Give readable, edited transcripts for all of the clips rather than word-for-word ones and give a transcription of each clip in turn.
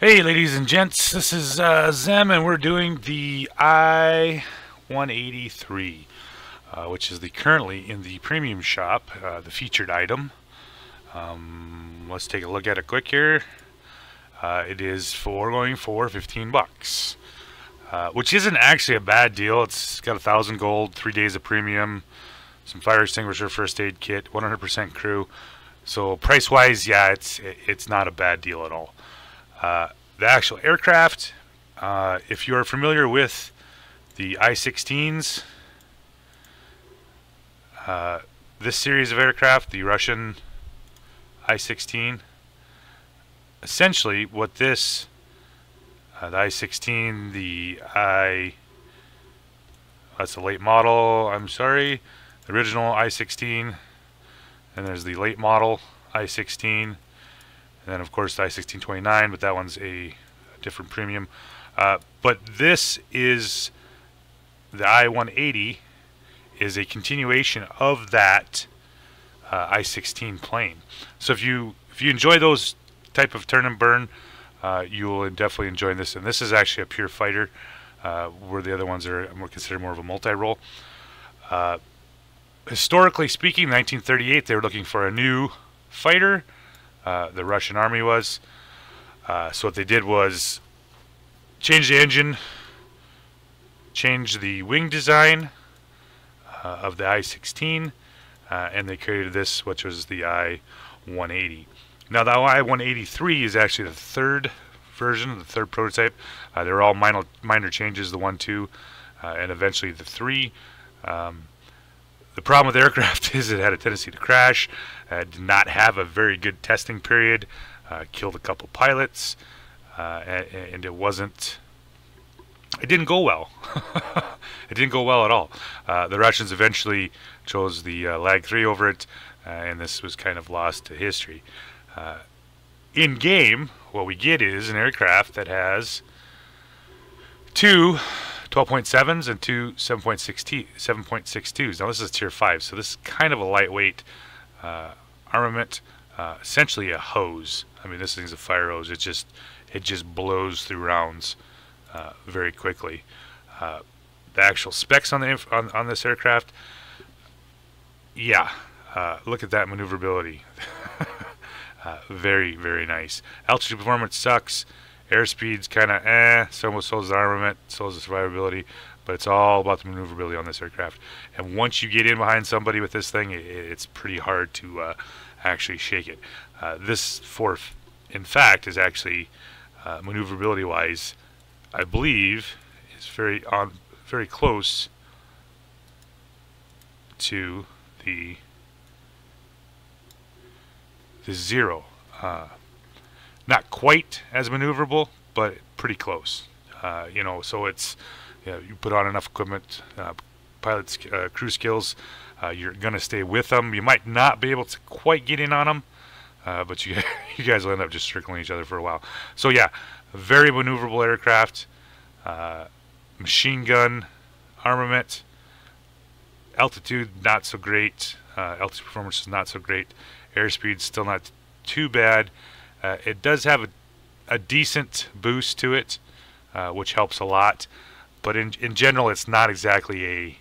Hey ladies and gents, this is Zem and we're doing the I-180-3, which is currently in the premium shop, the featured item. Let's take a look at it quick here. It is going for 15 bucks, which isn't actually a bad deal. It's got 1,000 gold, 3 days of premium, some fire extinguisher, first aid kit, 100% crew. So price wise, yeah, it's not a bad deal at all. The actual aircraft, if you're familiar with the I-16s, this series of aircraft, the Russian I-16, essentially what this, the I-16, that's the late model, I'm sorry, the original I-16, and there's the late model I-16, and then of course the I-16-29, but that one's a different premium. But this is the I-180 is a continuation of that I-16 plane. So if you enjoy those type of turn and burn, you will definitely enjoy this. And this is actually a pure fighter, where the other ones are considered more of a multi-role. Historically speaking, 1938, they were looking for a new fighter. The Russian army was. So what they did was change the engine, change the wing design of the I-16, and they created this, which was the I-180. Now the I-183 is actually the third version, the third prototype. They're all minor changes, the 1, 2, and eventually the 3. The problem with the aircraft is it had a tendency to crash, did not have a very good testing period, killed a couple pilots, and it didn't go well. It didn't go well at all. The Russians eventually chose the Lag 3 over it, and this was kind of lost to history. In game, what we get is an aircraft that has two 12.7s and two 7.62s. Now this is tier 5, so this is kind of a lightweight armament, essentially a hose. I mean, this thing's a fire hose. It just blows through rounds very quickly. The actual specs on this aircraft, yeah, look at that maneuverability. Very, very nice. Altitude performance sucks. Airspeed's kind of so is the armament, so is the survivability, but it's all about the maneuverability on this aircraft. And once you get in behind somebody with this thing, it's pretty hard to actually shake it. This fourth, in fact, is actually maneuverability-wise, I believe, is very close to the Zero. Not quite as maneuverable, but pretty close. You know, so it's, you put on enough equipment, pilots, crew skills, you're gonna stay with them. You might not be able to quite get in on them, but you guys will end up just circling each other for a while. So yeah, a very maneuverable aircraft, machine gun armament, altitude not so great, altitude performance is not so great, airspeed still not too bad. It does have a decent boost to it, which helps a lot, but in general, it's not exactly a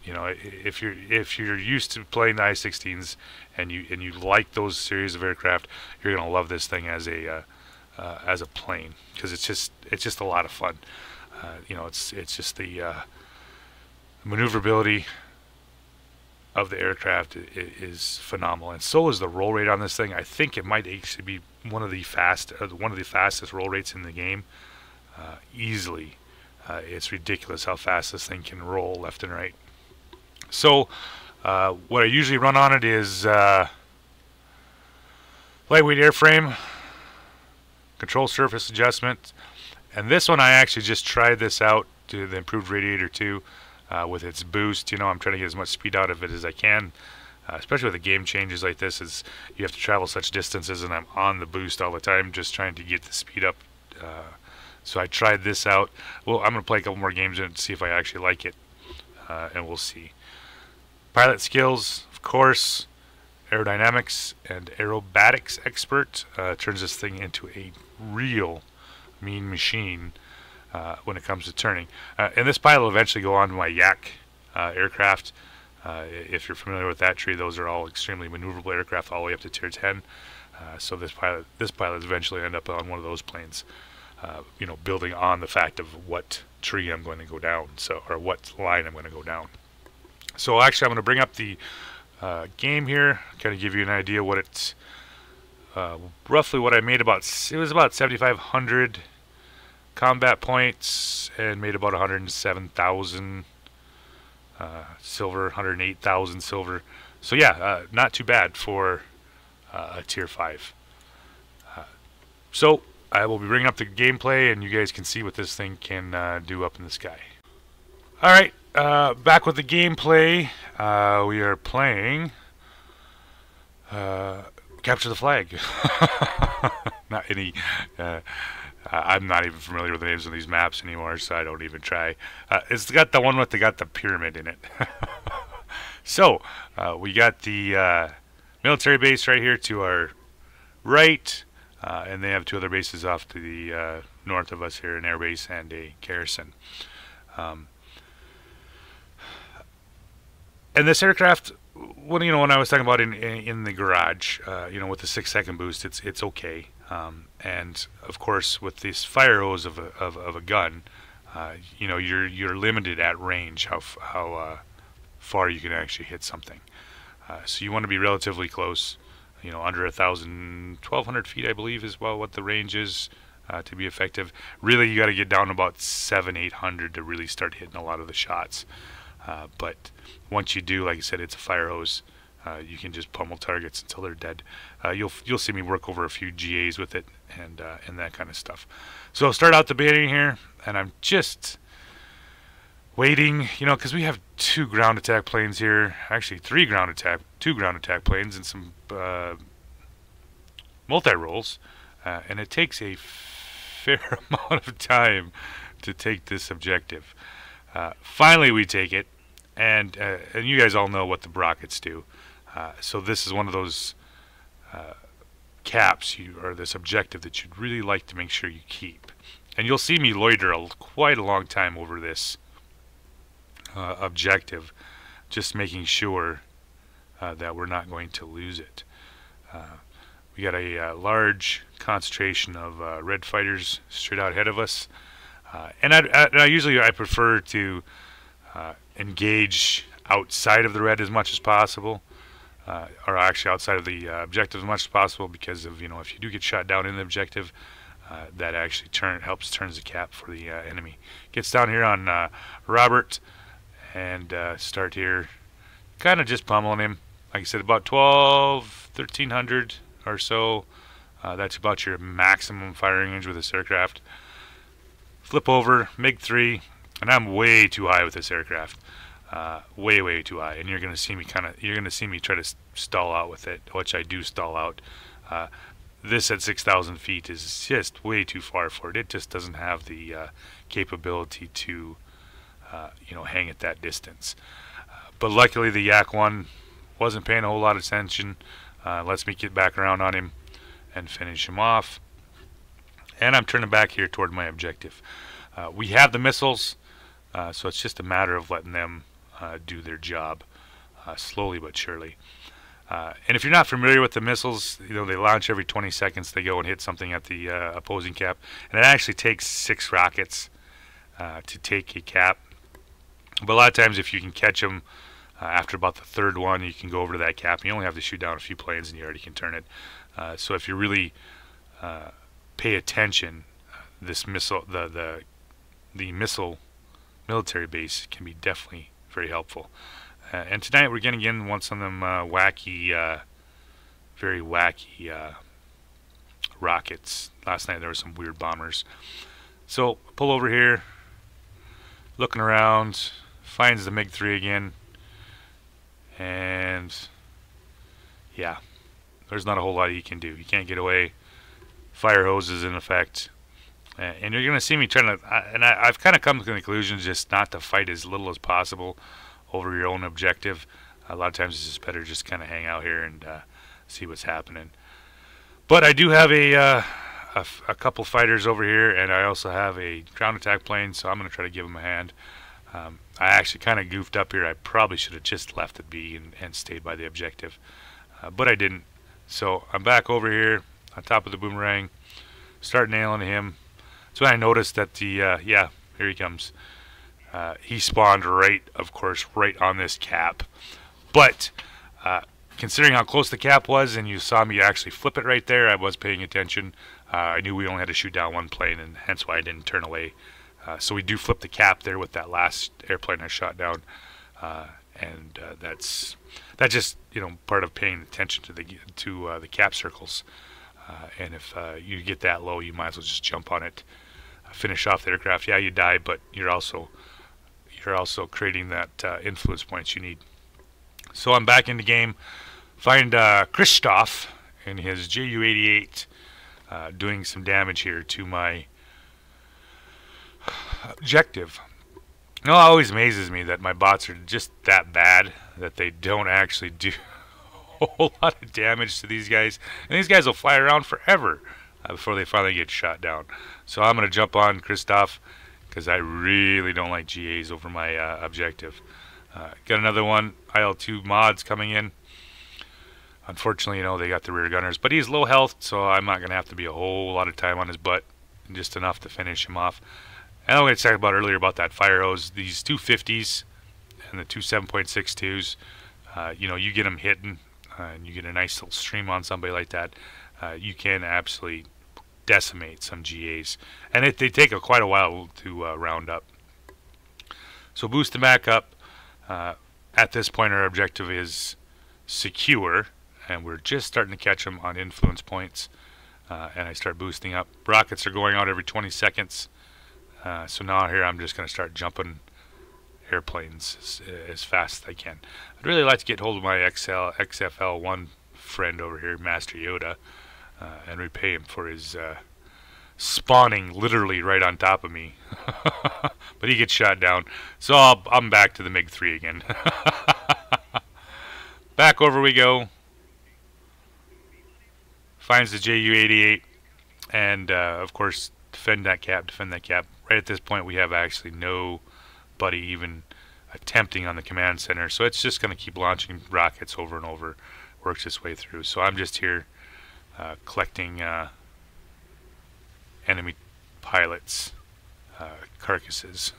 you know, if you're used to playing the I-16s and you like those series of aircraft, you're gonna love this thing as a plane, because it's just a lot of fun. You know, it's just the maneuverability of the aircraft is phenomenal, and so is the roll rate on this thing. I think it might actually be one of the fastest roll rates in the game, easily. It's ridiculous how fast this thing can roll left and right. So what I usually run on it is lightweight airframe, control surface adjustment, and this one I actually just tried this out to the improved Radiator 2. With its boost, you know, I'm trying to get as much speed out of it as I can, especially with the game changes like this, is you have to travel such distances, and I'm on the boost all the time just trying to get the speed up. So I tried this out. Well, I'm going to play a couple more games in it to see if I actually like it, and we'll see. Pilot skills, of course, aerodynamics and aerobatics expert, turns this thing into a real mean machine when it comes to turning. And this pilot will eventually go on to my Yak aircraft. If you're familiar with that tree, those are all extremely maneuverable aircraft all the way up to tier 10. So this pilot eventually end up on one of those planes. Building on the fact of what tree I'm going to go down, or what line I'm going to go down. So actually, I'm going to bring up the game here, kind of give you an idea what it's roughly what I made. It was about 7,500 combat points and made about 107,000 silver, 108,000 silver. So yeah, not too bad for a tier 5. So I will be bringing up the gameplay, and you guys can see what this thing can do up in the sky. Alright, back with the gameplay. We are playing Capture the Flag. Not any... I'm not even familiar with the names of these maps anymore, so I don't even try. It's got the one with the pyramid in it. So, we got the military base right here to our right. And they have 2 other bases off to the north of us here, an air base and a garrison. And this aircraft, when I was talking about in the garage, with the 6-second boost, it's okay. And of course, with this fire hose of a gun, you're limited at range how far you can actually hit something. So you want to be relatively close. Under 1,200 feet, I believe, is what the range is to be effective. Really, you got to get down about 700-800 to really start hitting a lot of the shots. But once you do, like I said, it's a fire hose. You can just pummel targets until they're dead. You'll see me work over a few GAs with it and that kind of stuff. So I'll start out the beginning here, and I'm just waiting, because we have 2 ground attack planes here. Actually, 2 ground attack planes and some multi-rolls, and it takes a fair amount of time to take this objective. Finally, we take it, and you guys all know what the rockets do. So this is one of those caps, or this objective that you'd really like to make sure you keep. And you'll see me loiter quite a long time over this objective, just making sure that we're not going to lose it. We got a large concentration of red fighters straight out ahead of us, and I usually prefer to engage outside of the red as much as possible, or actually outside of the objective as much as possible, because of if you do get shot down in the objective, that actually helps turns the cap for the enemy. Gets down here on Robert, and start here, kind of just pummeling him. Like I said, about 1,300 or so. That's about your maximum firing range with this aircraft. Flip over, MiG-3, and I'm way too high with this aircraft. Way too high, and you're gonna see me try to stall out with it, which I do stall out. This at 6,000 feet is just way too far for it. It just doesn't have the capability to hang at that distance. But luckily the Yak 1 wasn't paying a whole lot of attention. Lets me get back around on him and finish him off. And I'm turning back here toward my objective. We have the missiles, so it's just a matter of letting them do their job slowly but surely. And if you're not familiar with the missiles, they launch every 20 seconds. They go and hit something at the opposing cap, and it actually takes 6 rockets to take a cap. But a lot of times, if you can catch them after about the 3rd one, you can go over to that cap. You only have to shoot down a few planes, and you already can turn it. So if you really pay attention, this missile, the missile military base can be definitely very helpful. And tonight we're getting in one of them wacky, very wacky rockets. Last night there were some weird bombers. So pull over here, looking around, finds the MiG-3 again, and yeah, there's not a whole lot you can do. You can't get away. Fire hose is in effect, and you're gonna see me trying to. I've kind of come to the conclusion just not to fight as little as possible over your own objective. A lot of times it's just better just kind of hang out here and see what's happening. But I do have a couple fighters over here, and I also have a ground attack plane, so I'm going to try to give them a hand. I actually kind of goofed up here. I probably should have just left it be and stayed by the objective, but I didn't. So I'm back over here on top of the boomerang, start nailing him. So I noticed that the yeah, here he comes. He spawned right, of course, right on this cap. But considering how close the cap was, and you saw me actually flip it right there, I was paying attention. I knew we only had to shoot down one plane, and hence why I didn't turn away. So we do flip the cap there with that last airplane I shot down, and that's just, you know, part of paying attention to the cap circles. And if you get that low, you might as well just jump on it, finish off the aircraft. Yeah, you die, but you're also creating that influence points you need. So I'm back in the game. Find Christoph and his Ju-88 doing some damage here to my objective. You know, it always amazes me that my bots are just that bad that they don't actually do a whole lot of damage to these guys. And these guys will fly around forever before they finally get shot down. So I'm going to jump on Christoph because I really don't like GAs over my objective. Got another one, IL-2 mods coming in. Unfortunately, you know, they got the rear gunners, but he's low health, so I'm not going to have to be a whole lot of time on his butt, just enough to finish him off. And I talked about earlier about that fire hose, these 250s and the two 7.62s. You know, you get them hitting, and you get a nice little stream on somebody like that. You can absolutely decimate some GAs, and they take quite a while to round up. So boost them back up. At this point, our objective is secure, and we're just starting to catch them on influence points. And I start boosting up. Rockets are going out every 20 seconds. So now here I'm just going to start jumping airplanes as fast as I can. I'd really like to get hold of my XFL1 friend over here, Master Yoda, and repay him for his spawning literally right on top of me. But he gets shot down. So I'm back to the MiG-3 again. Back over we go. Finds the Ju-88, and of course defend that cap. Right at this point we have actually nobody even attempting on the command center, so it's just going to keep launching rockets over and over, works its way through. So I'm just here collecting enemy pilots carcasses.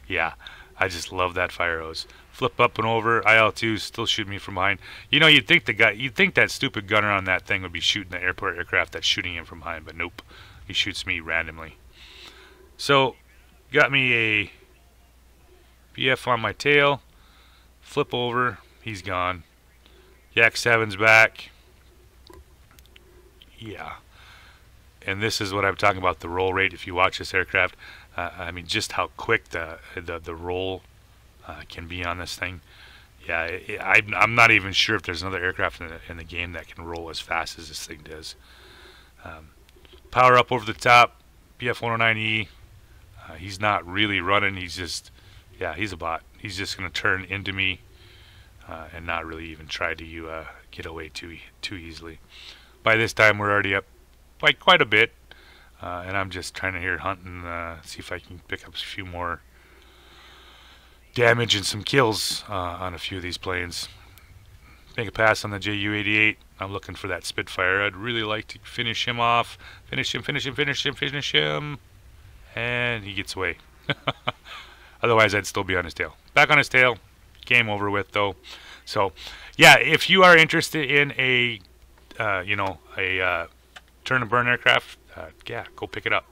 Yeah, I just love that fire hose. Flip up and over. IL-2 still shooting me from behind. You know, you'd think that stupid gunner on that thing would be shooting the aircraft that's shooting him from behind, but nope, he shoots me randomly. So got me a BF on my tail. Flip over. He's gone. Yak 7's back. Yeah. And this is what I'm talking about, the roll rate. If you watch this aircraft, I mean, just how quick the roll can be on this thing. Yeah, I'm not even sure if there's another aircraft in the game that can roll as fast as this thing does. Power up over the top, BF-109E. He's not really running. He's just, yeah, he's a bot. He's just going to turn into me and not really even try to get away too easily. By this time, we're already up by quite a bit, and I'm just trying to here hunt and see if I can pick up a few more damage and some kills on a few of these planes. Make a pass on the Ju-88. I'm looking for that Spitfire. I'd really like to finish him off. Finish him. And he gets away. Otherwise, I'd still be on his tail. Back on his tail. Game over with, though. So, yeah, if you are interested in a, you know, a turn and burn aircraft, yeah, go pick it up.